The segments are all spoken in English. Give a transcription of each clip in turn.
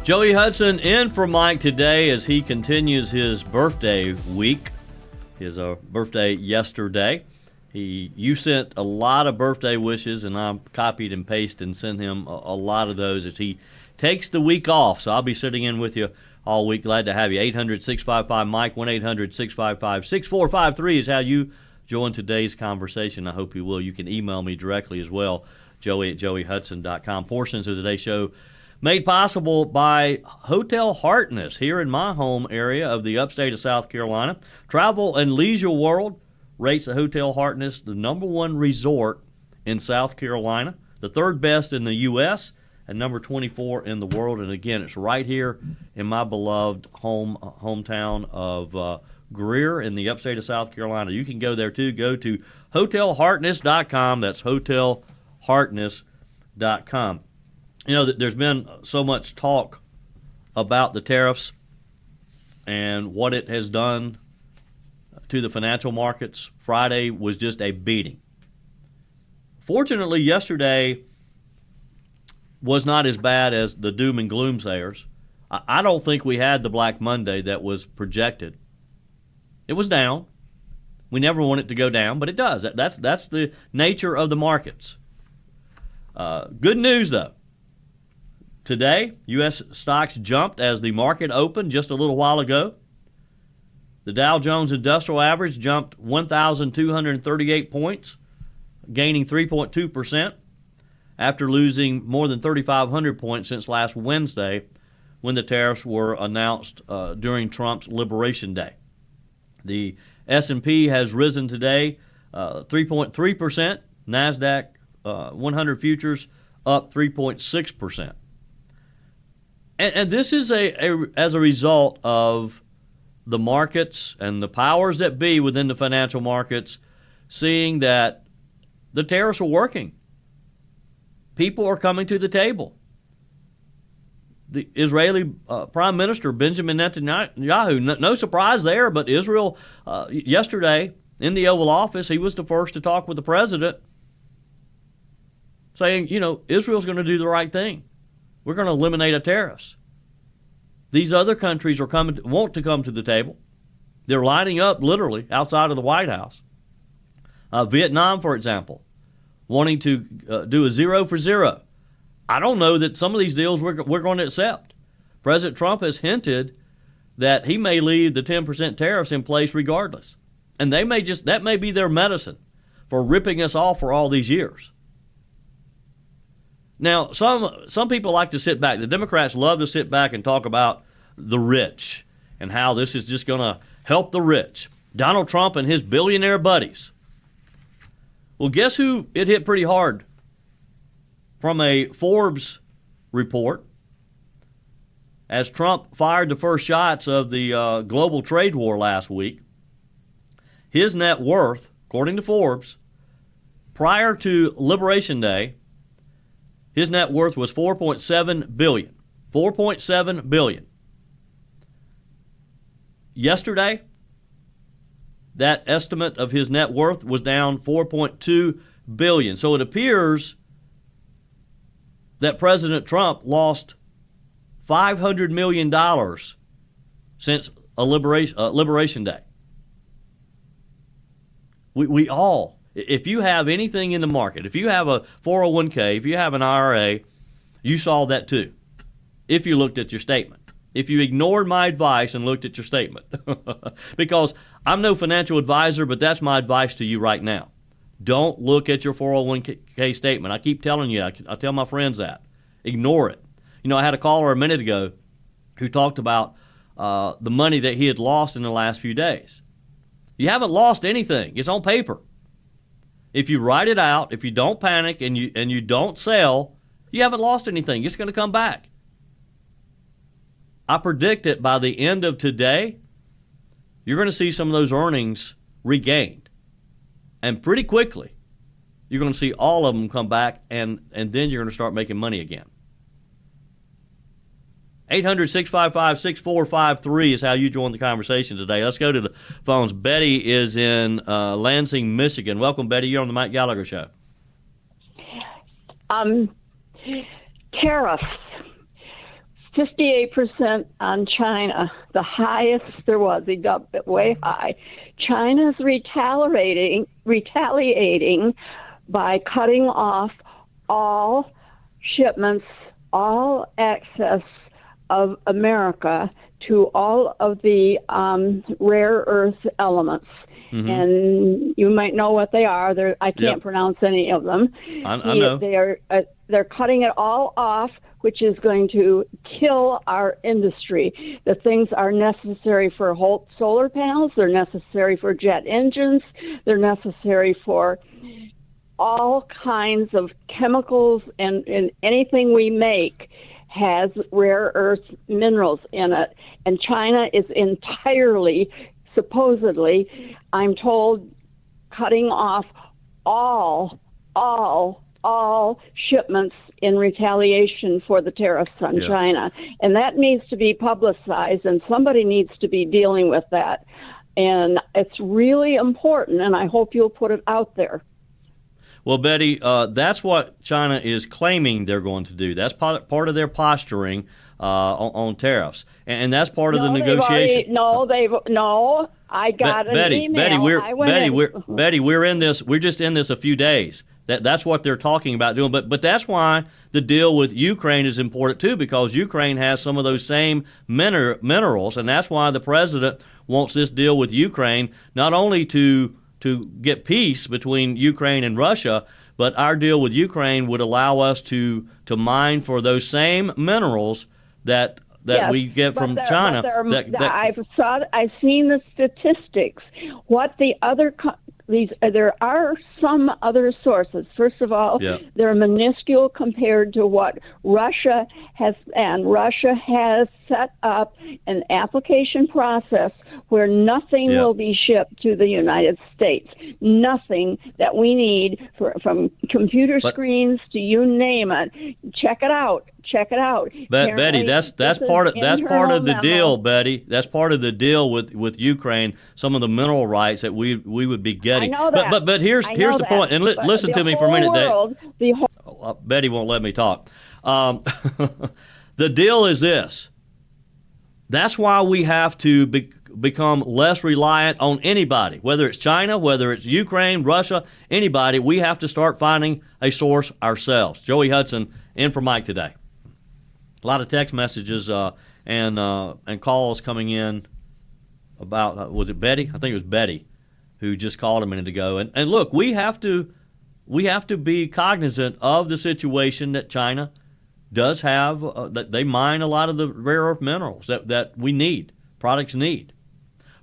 Joey Hudson in for Mike today as he continues his birthday week. His birthday yesterday. You sent a lot of birthday wishes, and I copied and pasted and sent him a lot of those as he takes the week off. So I'll be sitting in with you all week. Glad to have you. 800-655-MIKE, 1-800-655-6453 is how you join today's conversation. I hope you will. You can email me directly as well, joey@joeyhudson.com. Portions of today's show made possible by Hotel Hartness here in my home area of the upstate of South Carolina. Travel and Leisure World rates the Hotel Hartness the number one resort in South Carolina, the third best in the U.S., and number 24 in the world. And again, it's right here in my beloved hometown of Greer in the upstate of South Carolina. You can go there too. Go to hotelhartness.com. That's hotelhartness.com. You know, there's been so much talk about the tariffs and what it has done to the financial markets. Friday was just a beating. Fortunately, yesterday was not as bad as the doom and gloom sayers. I don't think we had the Black Monday that was projected. It was down. We never want it to go down, but it does. That's the nature of the markets. Good news, though. Today, U.S. stocks jumped as the market opened just a little while ago. The Dow Jones Industrial Average jumped 1,238 points, gaining 3.2% after losing more than 3,500 points since last Wednesday when the tariffs were announced during Trump's Liberation Day. The S&P has risen today 3.3%. NASDAQ 100 futures up 3.6%. And this is as a result of the markets and the powers that be within the financial markets seeing that the tariffs are working. People are coming to the table. The Israeli Prime Minister Benjamin Netanyahu, no surprise there, but Israel yesterday in the Oval Office, he was the first to talk with the president saying, Israel's going to do the right thing. We're going to eliminate the tariffs. These other countries want to come to the table. They're lining up literally outside of the White House. Vietnam, for example, wanting to do a 0 for 0. I don't know that some of these deals we're going to accept. President Trump has hinted that he may leave the 10% tariffs in place regardless. And that may be their medicine for ripping us off for all these years. Now, some people like to sit back. The Democrats love to sit back and talk about the rich and how this is just going to help the rich. Donald Trump and his billionaire buddies. Well, guess who it hit pretty hard? From a Forbes report, as Trump fired the first shots of the global trade war last week, his net worth, according to Forbes, prior to Liberation Day, his net worth was $4.7 billion. $4.7 billion. Yesterday, that estimate of his net worth was down $4.2 billion. So it appears that President Trump lost $500 million since Liberation Day. We all, if you have anything in the market, if you have a 401k, if you have an IRA, you saw that too, if you looked at your statement. If you ignored my advice and looked at your statement. Because I'm no financial advisor, but that's my advice to you right now. Don't look at your 401k statement. I keep telling you, I tell my friends that. Ignore it. I had a caller a minute ago who talked about the money that he had lost in the last few days. You haven't lost anything. It's on paper. If you write it out, if you don't panic and you don't sell, you haven't lost anything. It's going to come back. I predict that by the end of today, you're going to see some of those earnings regained. And pretty quickly, you're going to see all of them come back, and then you're going to start making money again. 800-655-6453 is how you join the conversation today. Let's go to the phones. Betty is in Lansing, Michigan. Welcome, Betty. You're on the Mike Gallagher Show. Tariffs. 58% on China, the highest there was. He dumped it way high. China's retaliating by cutting off all shipments, all access of America to all of the rare earth elements. Mm-hmm. And you might know what they are. I can't pronounce any of them. I know. They're cutting it all off, which is going to kill our industry. The things are necessary for solar panels. They're necessary for jet engines. They're necessary for all kinds of chemicals, and anything we make has rare earth minerals in it. And China is entirely, supposedly, I'm told, cutting off all shipments in retaliation for the tariffs on China. And that needs to be publicized, and somebody needs to be dealing with that. And it's really important, and I hope you'll put it out there. Well, Betty, that's what China is claiming they're going to do. That's part of their posturing on tariffs, and that's part of the negotiation. I got an email. Betty, we're in this. We're just in this a few days. That's what they're talking about doing. But that's why the deal with Ukraine is important too, because Ukraine has some of those same minerals, and that's why the president wants this deal with Ukraine not only to get peace between Ukraine and Russia, but our deal with Ukraine would allow us to mine for those same minerals that we get from China. I've seen the statistics. What the other there are some other sources. First of all, they're minuscule compared to what Russia has, and Russia has set up an application process where nothing will be shipped to the United States. Nothing that we need, from computer screens to you name it. Check it out. But Betty, that's part of the deal, Betty. That's part of the deal with Ukraine. Some of the mineral rights that we would be getting. I know that. But here's the point. And listen to me for a minute, Betty won't let me talk. The deal is this. That's why we have to become less reliant on anybody, whether it's China, whether it's Ukraine, Russia, anybody. We have to start finding a source ourselves. Joey Hudson in for Mike today. A lot of text messages and calls coming in about was it Betty? I think it was Betty who just called a minute ago. And look, we have to be cognizant of the situation that China does have. That they mine a lot of the rare earth minerals that we need, products need.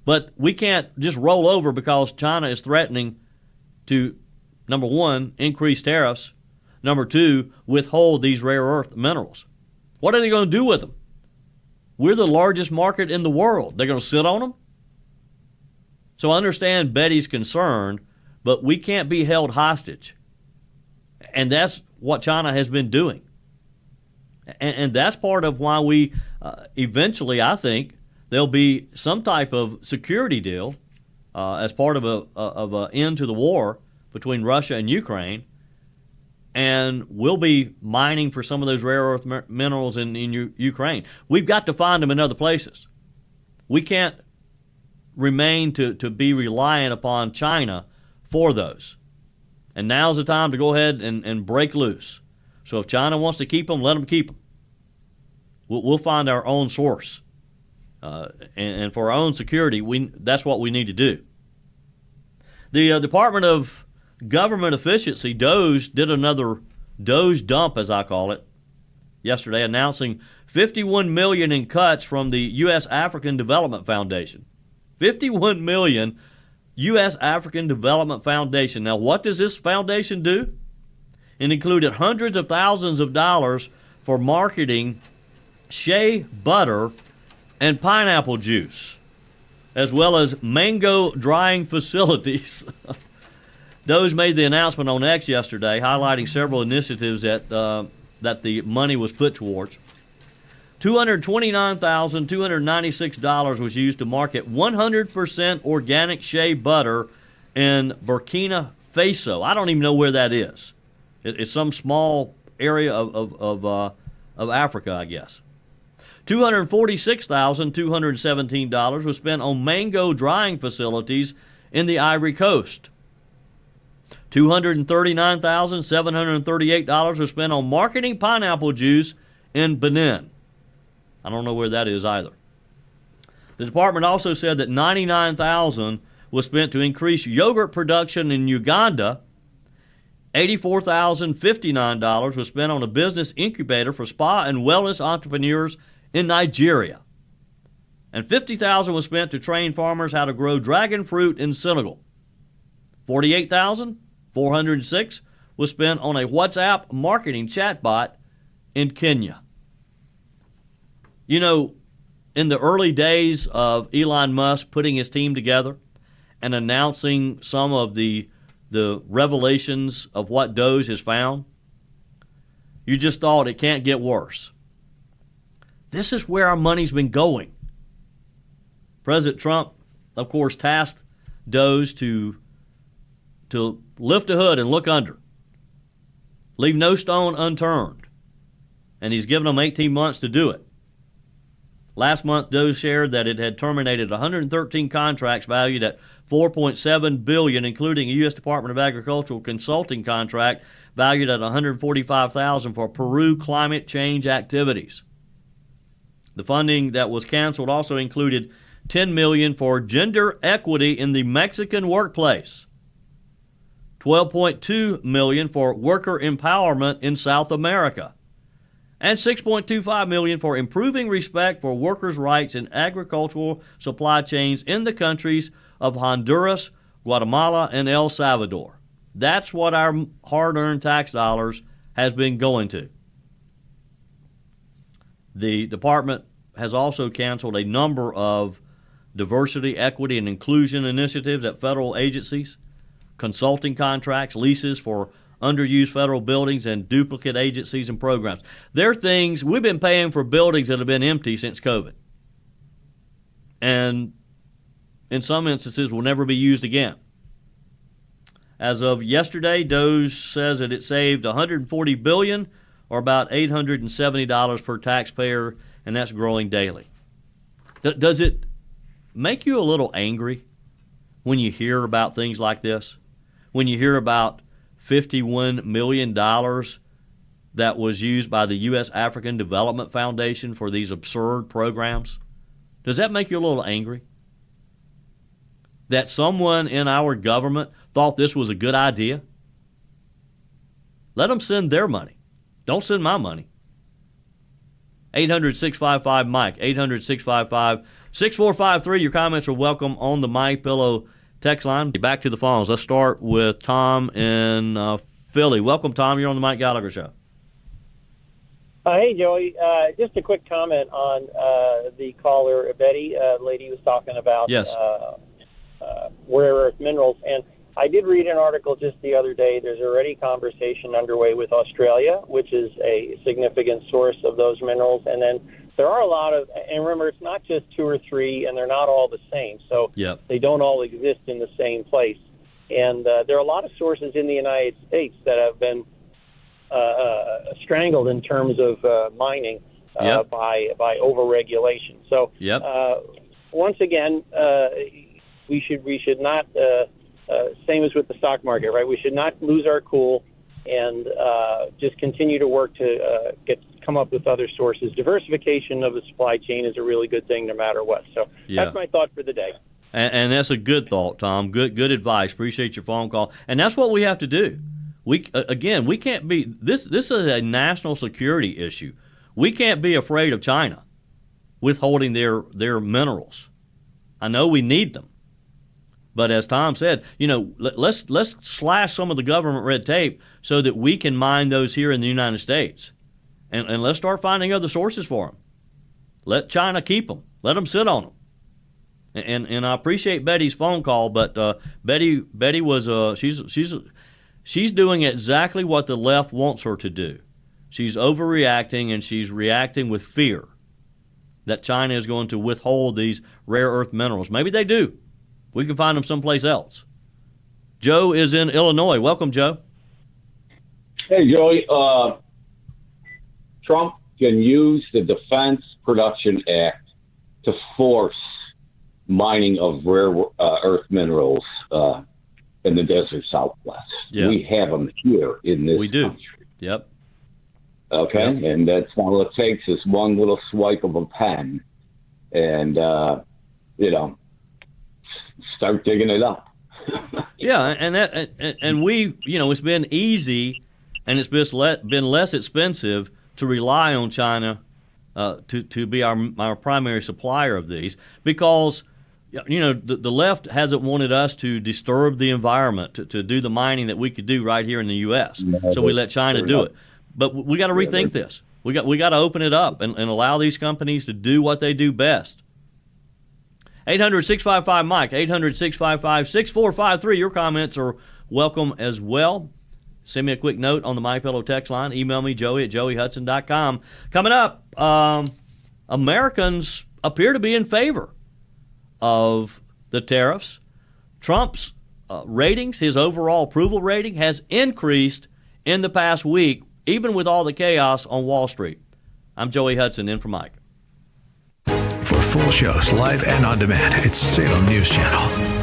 But we can't just roll over because China is threatening to, number one, increase tariffs, number two, withhold these rare earth minerals. What are they going to do with them? We're the largest market in the world. They're going to sit on them? So I understand Betty's concern, but we can't be held hostage. And that's what China has been doing. And that's part of why we eventually, I think, there'll be some type of security deal as part of an end to the war between Russia and Ukraine. And we'll be mining for some of those rare earth minerals in Ukraine. We've got to find them in other places. We can't remain to be reliant upon China for those. And now's the time to go ahead and break loose. So if China wants to keep them, let them keep them. We'll find our own source. And for our own security, that's what we need to do. The Department of Government Efficiency, DOGE, did another DOGE dump, as I call it, yesterday, announcing $51 million in cuts from the U.S. African Development Foundation. $51 million U.S. African Development Foundation. Now, what does this foundation do? It included hundreds of thousands of dollars for marketing shea butter and pineapple juice, as well as mango drying facilities. DOGE made the announcement on X yesterday, highlighting several initiatives that the money was put towards. $229,296 was used to market 100% organic shea butter in Burkina Faso. I don't even know where that is. It's some small area of Africa, I guess. $246,217 was spent on mango drying facilities in the Ivory Coast. $239,738 was spent on marketing pineapple juice in Benin. I don't know where that is either. The department also said that $99,000 was spent to increase yogurt production in Uganda. $84,059 was spent on a business incubator for spa and wellness entrepreneurs in Nigeria. And $50,000 was spent to train farmers how to grow dragon fruit in Senegal. $48,406 was spent on a WhatsApp marketing chatbot in Kenya. You know, in the early days of Elon Musk putting his team together and announcing some of the revelations of what Doge has found, you just thought it can't get worse. This is where our money's been going. President Trump, of course, tasked Doge to lift the hood and look under. Leave no stone unturned. And he's given them 18 months to do it. Last month, Doge shared that it had terminated 113 contracts valued at $4.7 billion, including a U.S. Department of Agricultural consulting contract valued at $145,000 for Peru climate change activities. The funding that was canceled also included $10 million for gender equity in the Mexican workplace, $12.2 million for worker empowerment in South America, and $6.25 million for improving respect for workers' rights in agricultural supply chains in the countries of Honduras, Guatemala, and El Salvador. That's what our hard-earned tax dollars has been going to. The department has also canceled a number of diversity, equity, and inclusion initiatives at federal agencies, consulting contracts, leases for underused federal buildings, and duplicate agencies and programs. There are things we've been paying for buildings that have been empty since COVID. And in some instances will never be used again. As of yesterday, Doge says that it saved $140 billion, or about $870 per taxpayer, and that's growing daily. Does it make you a little angry when you hear about things like this? When you hear about $51 million that was used by the U.S. African Development Foundation for these absurd programs? Does that make you a little angry? That someone in our government thought this was a good idea? Let them send their money. Don't send my money. 800-655-MIKE, 800-655-6453. Your comments are welcome on the My Pillow text line. Back to the phones. Let's start with Tom in Philly. Welcome, Tom. You're on the Mike Gallagher Show. Hey, Joey. Just a quick comment on the caller, Betty. Lady was talking about yes. Rare earth minerals. And I did read an article just the other day. There's already conversation underway with Australia, which is a significant source of those minerals. And then there are a lot of, and remember, it's not just two or three, and they're not all the same. So yep. They don't all exist in the same place. And there are a lot of sources in the United States that have been strangled in terms of mining yep. by overregulation. So yep. Once again, we should not, same as with the stock market, right? We should not lose our cool and just continue to work to come up with other sources. Diversification of the supply chain is a really good thing no matter what. So That's my thought for the day. And that's a good thought, Tom. Good advice. Appreciate your phone call. And that's what we have to do. We can't be this is a national security issue. We can't be afraid of China withholding their minerals. I know we need them. But as Tom said, let's slash some of the government red tape so that we can mine those here in the United States. And let's start finding other sources for them. Let China keep them. Let them sit on them. And I appreciate Betty's phone call, but Betty was she's doing exactly what the left wants her to do. She's overreacting, and she's reacting with fear that China is going to withhold these rare earth minerals. Maybe they do. We can find them someplace else. Joe is in Illinois. Welcome, Joe. Hey, Joey. Trump can use the defense Production Act to force mining of rare earth minerals in the desert Southwest. Yeah. We have them here in this country. Yep. Okay, Yep. and that's all it takes is one little swipe of a pen, and start digging it up. Yeah, and we, it's been easy, and it's been less expensive to rely on China to be our primary supplier of these, because the left hasn't wanted us to disturb the environment to do the mining that we could do right here in the U.S. So we let China do it. But we got to rethink this. We got to open it up and allow these companies to do what they do best. 800-655-MIKE, 800-655-6453. Your comments are welcome as well. Send me a quick note on the MyPillow text line. Email me, joey@joeyhudson.com. Coming up, Americans appear to be in favor of the tariffs. Trump's ratings, his overall approval rating, has increased in the past week, even with all the chaos on Wall Street. I'm Joey Hudson, in for Mike. For full shows, live and on demand, it's Salem News Channel.